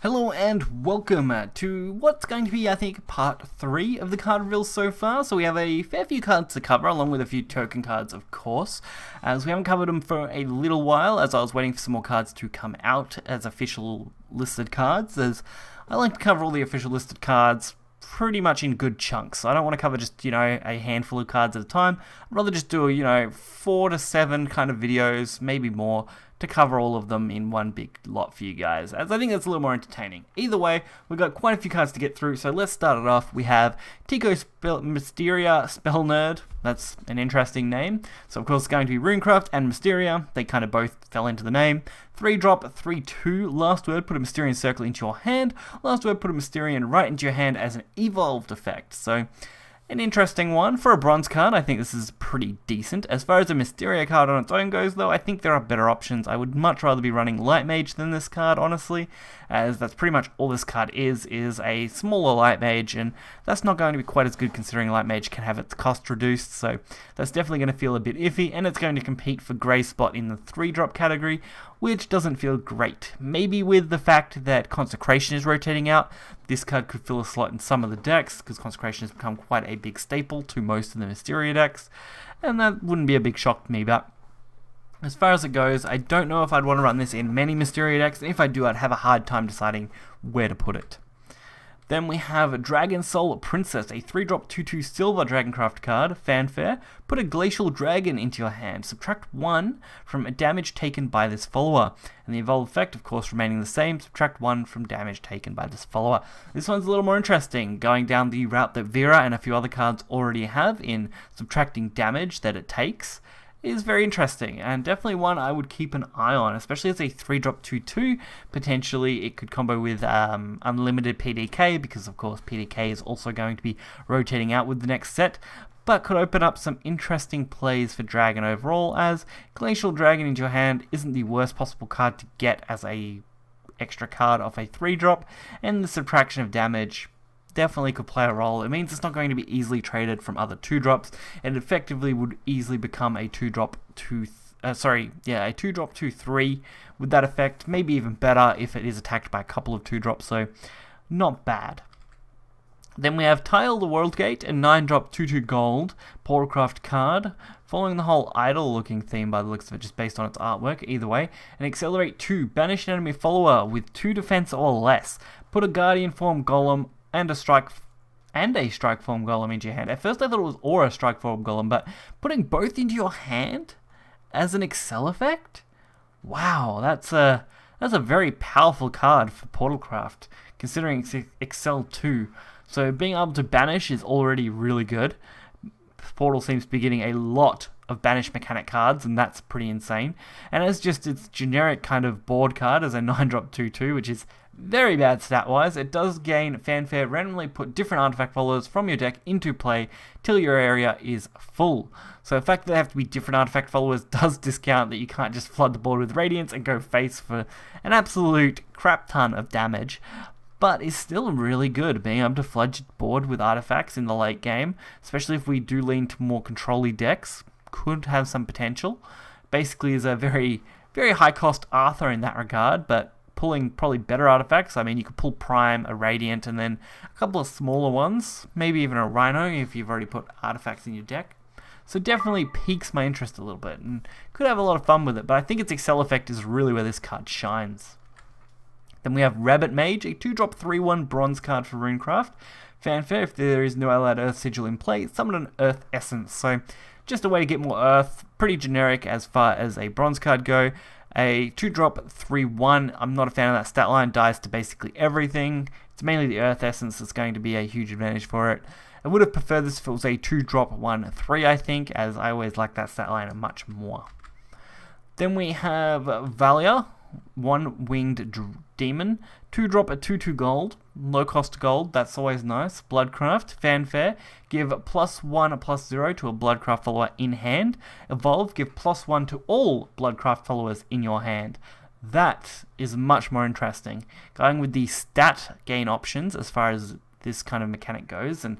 Hello and welcome to what's going to be, I think, part 3 of the card reveals so far. So we have a fair few cards to cover, along with a few token cards, of course, as we haven't covered them for a little while, as I was waiting for some more cards to come out as official listed cards, as I like to cover all the official listed cards pretty much in good chunks. I don't want to cover just, a handful of cards at a time. I'd rather just do, 4 to 7 kind of videos, maybe more, to cover all of them in one big lot for you guys, as I think that's a little more entertaining. Either way, we've got quite a few cards to get through, so let's start it off. We have Tico Mysteria Spell Nerd. That's an interesting name. So of course it's going to be Runecraft and Mysteria. They kind of both fell into the name. 3-drop, 3/2. Last word, put a Mysterian Circle into your hand. Last word, put a Mysterian right into your hand as an evolved effect. So an interesting one. For a bronze card, I think this is pretty decent. As far as a Mysteria card on its own goes, though, I think there are better options. I would much rather be running Light Mage than this card, honestly, as that's pretty much all this card is a smaller Light Mage, and that's not going to be quite as good considering Light Mage can have its cost reduced, so that's definitely going to feel a bit iffy, and it's going to compete for Grey Spot in the 3-drop category, which doesn't feel great. Maybe with the fact that Consecration is rotating out, this card could fill a slot in some of the decks, because Consecration has become quite a big staple to most of the Mysteria decks, and that wouldn't be a big shock to me, but as far as it goes, I don't know if I'd want to run this in many Mysteria decks, and if I do, I'd have a hard time deciding where to put it. Then we have Dragonsoul Princess, a 3-drop 2/2 silver Dragoncraft card, fanfare. Put a Glacial Dragon into your hand. Subtract 1 from damage taken by this follower. And the evolved effect, of course, remaining the same. Subtract 1 from damage taken by this follower. This one's a little more interesting, going down the route that Vera and a few other cards already have in subtracting damage that it takes. Is very interesting, and definitely one I would keep an eye on, especially as a 3-drop 2/2. Potentially it could combo with unlimited PDK, because of course PDK is also going to be rotating out with the next set, but could open up some interesting plays for Dragon overall, as Glacial Dragon into your hand isn't the worst possible card to get as a extra card off a 3-drop, and the subtraction of damage definitely could play a role. It means it's not going to be easily traded from other 2-drops, and effectively would easily become a 2-drop 2/3 with that effect. Maybe even better if it is attacked by a couple of 2-drops, so not bad. Then we have Tylle the Worldgate, a 9-drop 2/2 gold Portalcraft card, following the whole idol looking theme by the looks of it, just based on its artwork. Either way, and accelerate 2, banish an enemy follower with 2 defense or less. Put a Guardian Form Golem and a Strike Form Golem into your hand. At first I thought it was or a Strike Form Golem, but putting both into your hand as an Excel effect? Wow, that's a very powerful card for Portalcraft, considering it's Excel 2. So being able to banish is already really good. Portal seems to be getting a lot of banish mechanic cards, and that's pretty insane. And as just its generic kind of board card as a 9-drop 2/2, which is very bad stat-wise, it does gain fanfare. Randomly put different artifact followers from your deck into play till your area is full. So the fact that they have to be different artifact followers does discount that you can't just flood the board with Radiance and go face for an absolute crap ton of damage, but is still really good, being able to flood your board with artifacts in the late game, especially if we do lean to more control-y decks. Could have some potential. Basically is a very, very high-cost Arthur in that regard, but pulling probably better artifacts. I mean, you could pull Prime, a Radiant, and then a couple of smaller ones, maybe even a Rhino if you've already put artifacts in your deck. So definitely piques my interest a little bit, and could have a lot of fun with it, but I think its Excel effect is really where this card shines. Then we have Rabbit Mage, a 2-drop 3/1 bronze card for Runecraft. Fanfare, if there is no allied Earth Sigil in play, summon an Earth Essence. So just a way to get more Earth, pretty generic as far as a bronze card go. A 2-drop 3/1, I'm not a fan of that stat line, dies to basically everything. It's mainly the Earth Essence that's going to be a huge advantage for it. I would have preferred this if it was a 2-drop 1/3, I think, as I always like that stat line much more. Then we have Vuella, 1-winged demon, 2-drop a 2/2 gold, low cost gold, that's always nice. Bloodcraft, fanfare, give +1/+0 to a Bloodcraft follower in hand. Evolve, give +1 to all Bloodcraft followers in your hand. That is much more interesting. Going with the stat gain options as far as this kind of mechanic goes, and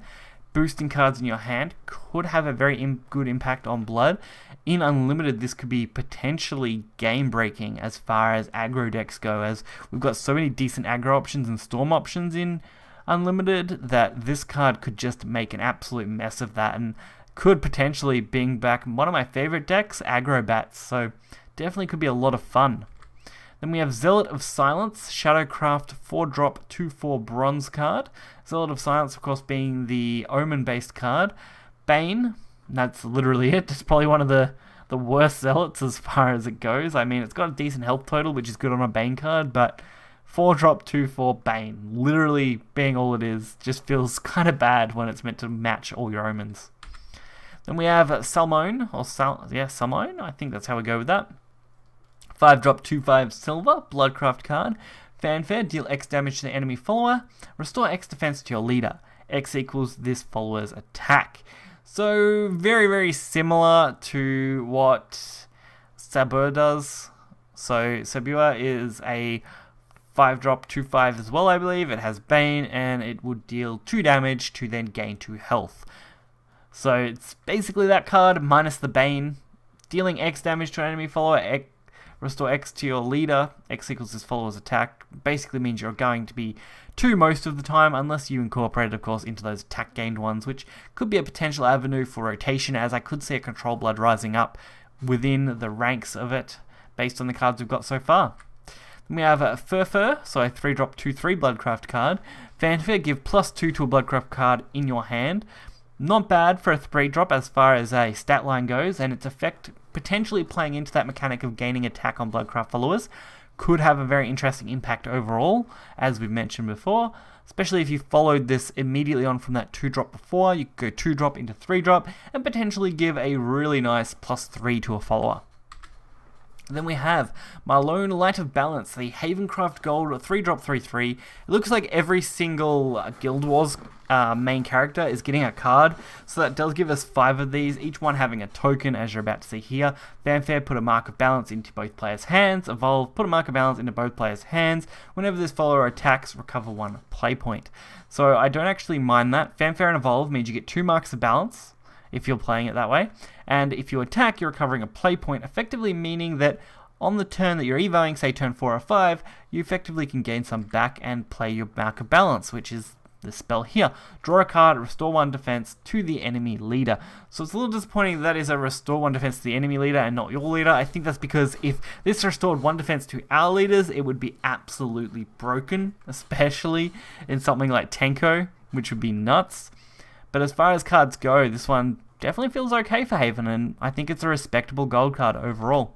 boosting cards in your hand could have a very good impact on blood. In Unlimited, this could be potentially game-breaking as far as aggro decks go, as we've got so many decent aggro options and storm options in Unlimited that this card could just make an absolute mess of that and could potentially bring back one of my favorite decks, aggro bats, so definitely could be a lot of fun. Then we have Zealot of Silence, Shadowcraft 4-drop 2/4 bronze card. Zealot of Silence, of course, being the Omen-based card. Bane, that's literally it. It's probably one of the worst Zealots as far as it goes. I mean, it's got a decent health total, which is good on a Bane card, but 4-drop 2/4 Bane, literally being all it is, just feels kind of bad when it's meant to match all your Omens. Then we have Salome, Salome, I think that's how we go with that. 5-drop 2/5 silver, Bloodcraft card. Fanfare, deal X damage to the enemy follower. Restore X defense to your leader. X equals this follower's attack. So, very, very similar to what Sabur does. So, Sabur is a 5-drop 2/5 as well, I believe. It has Bane, and it would deal 2 damage to then gain 2 health. So, it's basically that card minus the Bane. Dealing X damage to an enemy follower, restore X to your leader, X equals this follower's attack, basically means you're going to be 2 most of the time, unless you incorporate it, of course, into those attack gained ones, which could be a potential avenue for rotation, as I could see a Control Blood rising up within the ranks of it, based on the cards we've got so far. Then we have a Furfur, so a 3-drop 2/3 Bloodcraft card. Fanfare, give +2 to a Bloodcraft card in your hand. Not bad for a 3-drop as far as a stat line goes, and its effect potentially playing into that mechanic of gaining attack on Bloodcraft followers could have a very interesting impact overall, as we've mentioned before, especially if you followed this immediately on from that 2-drop before. You could go 2-drop into 3-drop and potentially give a really nice +3 to a follower. Then we have Marlone, Light of Balance, the Havencraft Gold 3-drop 3/3. It looks like every single Guild Wars main character is getting a card, so that does give us 5 of these, each one having a token, as you're about to see here. Fanfare, put a Mark of Balance into both players' hands. Evolve, put a Mark of Balance into both players' hands. Whenever this follower attacks, recover 1 play point. So I don't actually mind that. Fanfare and Evolve means you get 2 Marks of Balance, if you're playing it that way, and if you attack, you're recovering a play point, effectively meaning that on the turn that you're evoing, say turn 4 or 5, you effectively can gain some back and play your Mark of Balance, which is the spell here. Draw a card, restore 1 defense to the enemy leader. So it's a little disappointing that is a restore 1 defense to the enemy leader and not your leader. I think that's because if this restored 1 defense to our leaders, it would be absolutely broken, especially in something like Tenko, which would be nuts. But as far as cards go, this one definitely feels okay for Haven, and I think it's a respectable gold card overall.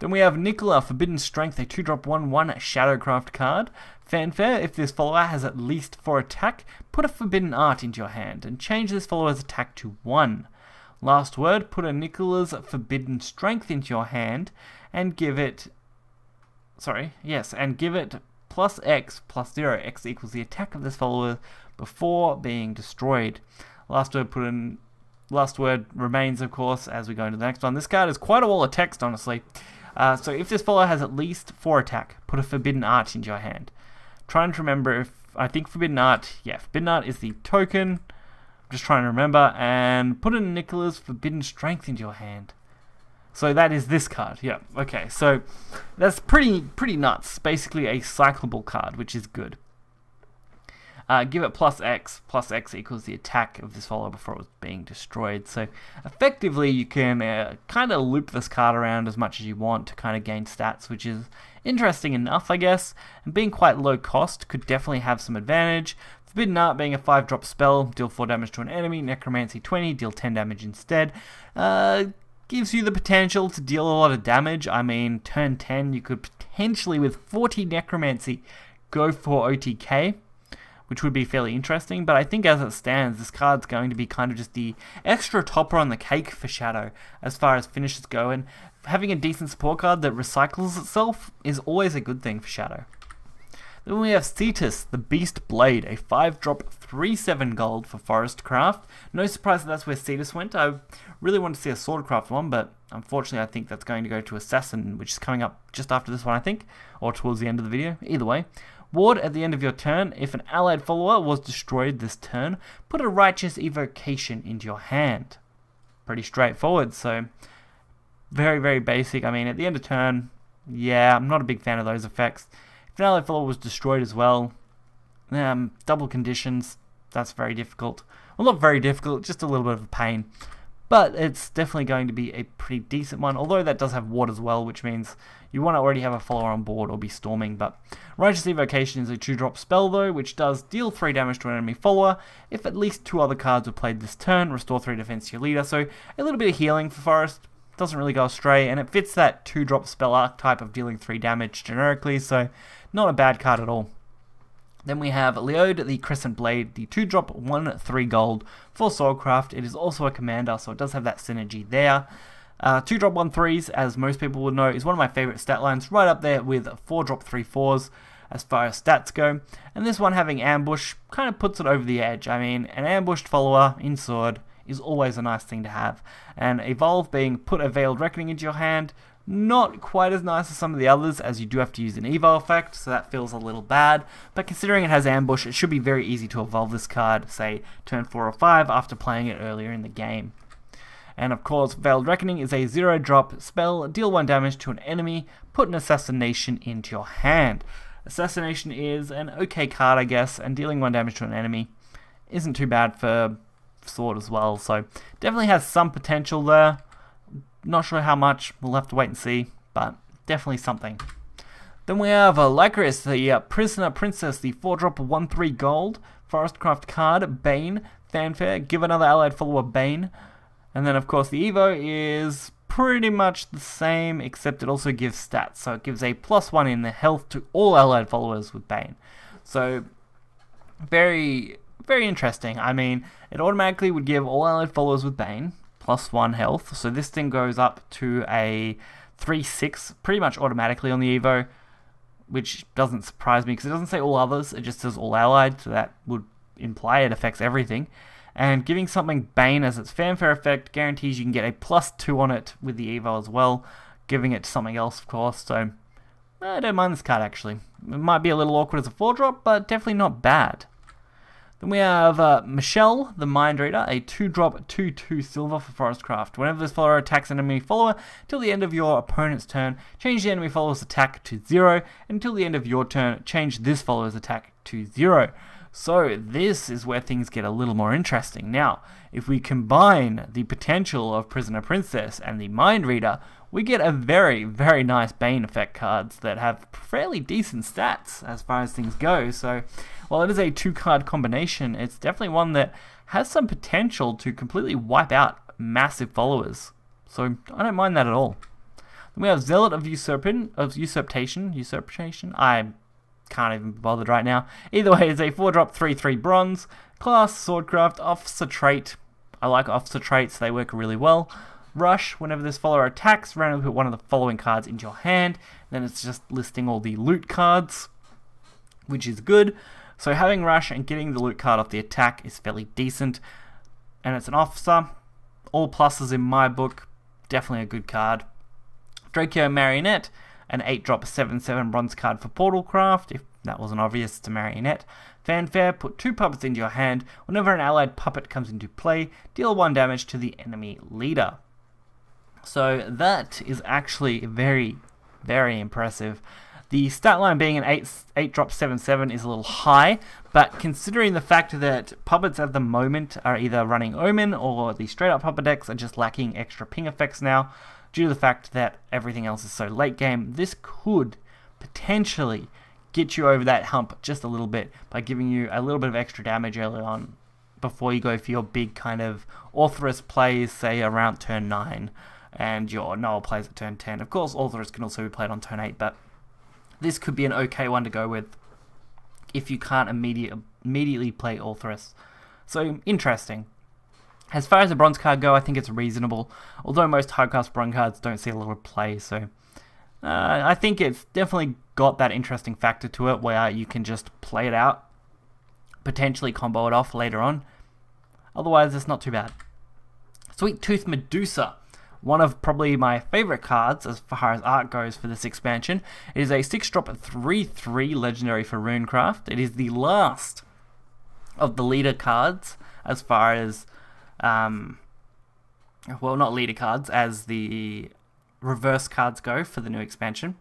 Then we have Nicola, Forbidden Strength, a 2-drop 1/1 Shadowcraft card. Fanfare, if this follower has at least 4 attack, put a Forbidden Art into your hand and change this follower's attack to 1. Last word, put a Nicola's Forbidden Strength into your hand and give it, and give it +X +0. X equals the attack of this follower before being destroyed. Last word remains, of course, as we go into the next one. This card is quite a wall of text, honestly. So if this follower has at least 4 attack, put a Forbidden Art into your hand. Trying to remember if, I think Forbidden Art is the token. I'm just trying to remember. And put a Nicola's Forbidden Strength into your hand. So that is this card, yeah, okay. So that's pretty nuts. Basically a cyclable card, which is good. Give it +X. +X equals the attack of this follower before it was being destroyed. So effectively you can kind of loop this card around as much as you want to kind of gain stats, which is interesting enough, I guess. And being quite low cost could definitely have some advantage. Forbidden Art being a 5-drop spell, deal 4 damage to an enemy. Necromancy 20, deal 10 damage instead. Gives you the potential to deal a lot of damage. I mean, turn 10 you could potentially, with 40 Necromancy, go for OTK, which would be fairly interesting, but I think as it stands, this card's going to be kind of just the extra topper on the cake for Shadow as far as finishes go, and having a decent support card that recycles itself is always a good thing for Shadow. Then we have Setus, the Beastblade, a 5-drop 3/7 gold for Forestcraft. No surprise that that's where Setus went. I really want to see a Swordcraft one, but unfortunately I think that's going to go to Assassin, which is coming up just after this one, I think, or towards the end of the video. Either way. Board at the end of your turn, if an allied follower was destroyed this turn, put a righteous evocation into your hand. Pretty straightforward, so very, very basic. I mean, at the end of turn, yeah, I'm not a big fan of those effects. If an allied follower was destroyed as well, double conditions, that's very difficult. Well, not very difficult, just a little bit of a pain. But it's definitely going to be a pretty decent one, although that does have ward as well, which means you want to already have a follower on board or be storming. But Righteous Evocation is a 2-drop spell though, which does deal 3 damage to an enemy follower. If at least 2 other cards were played this turn, restore 3 defense to your leader. So a little bit of healing for Forest, doesn't really go astray, and it fits that 2-drop spell archetype of dealing 3 damage generically, so not a bad card at all. Then we have Leode the Crescent Blade, the 2-drop 1/3 gold for Swordcraft. It is also a commander, so it does have that synergy there. 2-drop 1/3s, as most people would know, is one of my favorite stat lines, right up there with 4-drop 3/4s as far as stats go. And this one having Ambush kind of puts it over the edge. I mean, an ambushed follower in Sword is always a nice thing to have. And Evolve being put a Veiled Reckoning into your hand, not quite as nice as some of the others, as you do have to use an evo effect, so that feels a little bad. But considering it has Ambush, it should be very easy to evolve this card, say turn 4 or 5 after playing it earlier in the game. And of course, Veiled Reckoning is a 0-drop spell, deal 1 damage to an enemy, put an Assassination into your hand. Assassination is an okay card, I guess, and dealing 1 damage to an enemy isn't too bad for Sword as well, so definitely has some potential there. Not sure how much, we'll have to wait and see, but definitely something. Then we have Lycoris, the Prisoner Princess, the 4-drop 1/3 gold, Forestcraft card, Bane, Fanfare, give another allied follower Bane. And then of course the Evo is pretty much the same, except it also gives stats, so it gives a +1 in the health to all allied followers with Bane. So very, very interesting. I mean, it automatically would give all allied followers with Bane +1 health, so this thing goes up to a 3/6 pretty much automatically on the Evo, which doesn't surprise me because it doesn't say all others, it just says all allied, so that would imply it affects everything. And giving something Bane as its fanfare effect guarantees you can get a +2 on it with the Evo as well, giving it to something else of course, so I don't mind this card actually. It might be a little awkward as a 4-drop, but definitely not bad. Then we have Michelle, the Mind Reader, a 2-drop 2/2 silver for Forestcraft. Whenever this follower attacks an enemy follower, till the end of your opponent's turn, change the enemy follower's attack to 0, and until the end of your turn, change this follower's attack to 0. So this is where things get a little more interesting. Now, if we combine the potential of Prisoner Princess and the Mind Reader, we get a very, very nice Bane effect cards that have fairly decent stats as far as things go. So while it is a 2-card combination, it's definitely one that has some potential to completely wipe out massive followers. So I don't mind that at all. Then we have Zealot of Usurpation. I can't even be bothered right now. Either way, it's a 4-drop 3/3 bronze, class, Swordcraft, officer trait. I like officer traits, they work really well. Rush, whenever this follower attacks, randomly put one of the following cards into your hand. Then it's just listing all the loot cards, which is good. So having Rush and getting the loot card off the attack is fairly decent. And it's an officer. All pluses in my book. Definitely a good card. Draco Marionette, an 8-drop 7/7 bronze card for Portalcraft. If that wasn't obvious, it's a Marionette. Fanfare, put 2 puppets into your hand. Whenever an allied puppet comes into play, deal 1 damage to the enemy leader. So that is actually very, very impressive. The stat line being an 8-drop 7/7 is a little high, but considering the fact that puppets at the moment are either running Omen or the straight up puppet decks are just lacking extra ping effects now, due to the fact that everything else is so late game, this could potentially get you over that hump just a little bit by giving you a little bit of extra damage early on before you go for your big kind of Authoress plays, say around turn 9. And your Noel plays at turn 10. Of course, Authoress can also be played on turn 8, but this could be an okay one to go with if you can't immediately play Authoress. So, interesting. As far as the bronze card go, I think it's reasonable, although most high-class bronze cards don't see a lot of play, so I think it's definitely got that interesting factor to it where you can just play it out, potentially combo it off later on. Otherwise, it's not too bad. Sweet Tooth Medusa. one of probably my favorite cards as far as art goes for this expansion. It is a 6-drop 3/3 legendary for Runecraft. It is the last of the leader cards as far as, well, not leader cards, as the reverse cards go for the new expansion.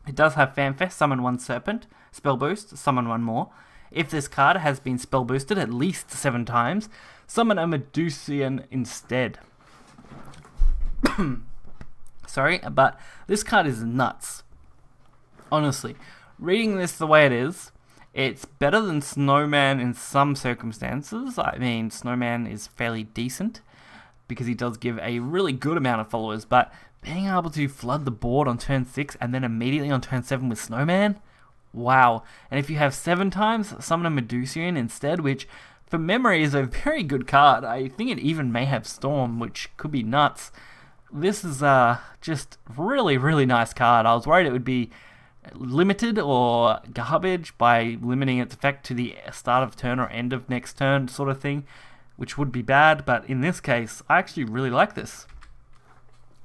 It does have Fanfare, summon 1 Serpent, spell boost, summon 1 more. If this card has been spell boosted at least 7 times, summon a Medusa instead. Sorry, but this card is nuts. Honestly, reading this the way it is, it's better than Snowman in some circumstances. I mean, Snowman is fairly decent because he does give a really good amount of followers, but being able to flood the board on turn 6 and then immediately on turn 7 with Snowman, wow. And if you have 7 times, summon a Medusa instead, which for memory is a very good card. I think it even may have Storm, which could be nuts. This is just really, really nice card. I was worried it would be limited or garbage by limiting its effect to the start of turn or end of next turn sort of thing, which would be bad, but in this case, I actually really like this.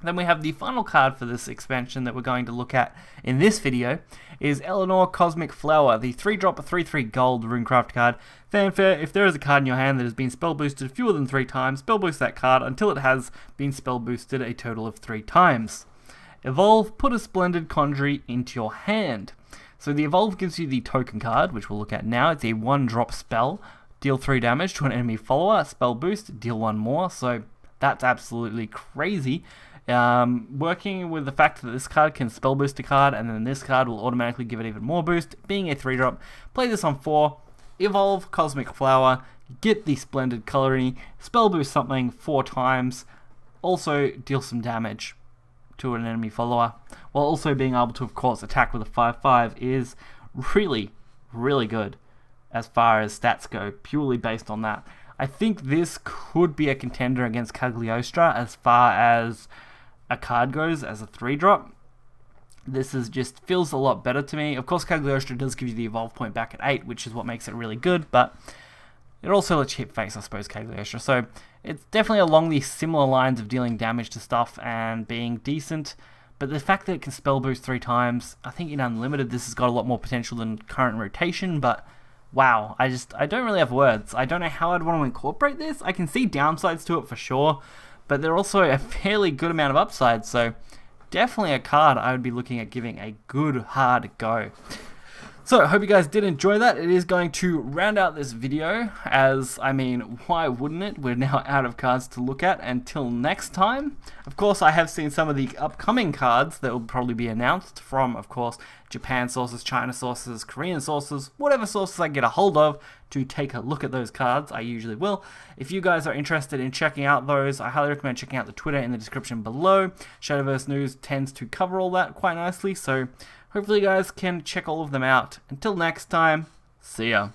Then we have the final card for this expansion that we're going to look at in this video is Eleanor Cosmic Flower, the 3-drop 3/3 gold Runecraft card. Fanfare, if there is a card in your hand that has been spell boosted fewer than 3 times, spell boost that card until it has been spell boosted a total of 3 times. Evolve, put a Splendid Conjury into your hand. So the Evolve gives you the token card, which we'll look at now. It's a 1-drop spell, deal 3 damage to an enemy follower, spell boost, deal 1 more, so that's absolutely crazy. Working with the fact that this card can spell boost a card, and then this card will automatically give it even more boost, being a 3-drop, play this on 4, Evolve Cosmic Flower, get the Splendid Conjury, spell boost something 4 times, also deal some damage to an enemy follower, while also being able to, of course, attack with a 5/5 is really, really good as far as stats go, purely based on that. I think this could be a contender against Cagliostra as far as a card goes as a 3-drop. This is just feels a lot better to me. Of course, Cagliostra does give you the evolve point back at 8, which is what makes it really good, but it also lets you hit face, I suppose, Cagliostra. So it's definitely along the similar lines of dealing damage to stuff and being decent. But the fact that it can spell boost 3 times, I think in Unlimited this has got a lot more potential than current rotation, but wow, I don't really have words. I don't know how I'd want to incorporate this. I can see downsides to it for sure, but there are also a fairly good amount of upsides, so definitely a card I would be looking at giving a good hard go. So I hope you guys did enjoy that. It is going to round out this video, as, I mean, why wouldn't it? We're now out of cards to look at until next time. Of course, I have seen some of the upcoming cards that will probably be announced from, of course, Japan sources, China sources, Korean sources, whatever sources I get a hold of to take a look at those cards. I usually will. If you guys are interested in checking out those, I highly recommend checking out the Twitter in the description below. Shadowverse News tends to cover all that quite nicely, so hopefully you guys can check all of them out. Until next time, see ya.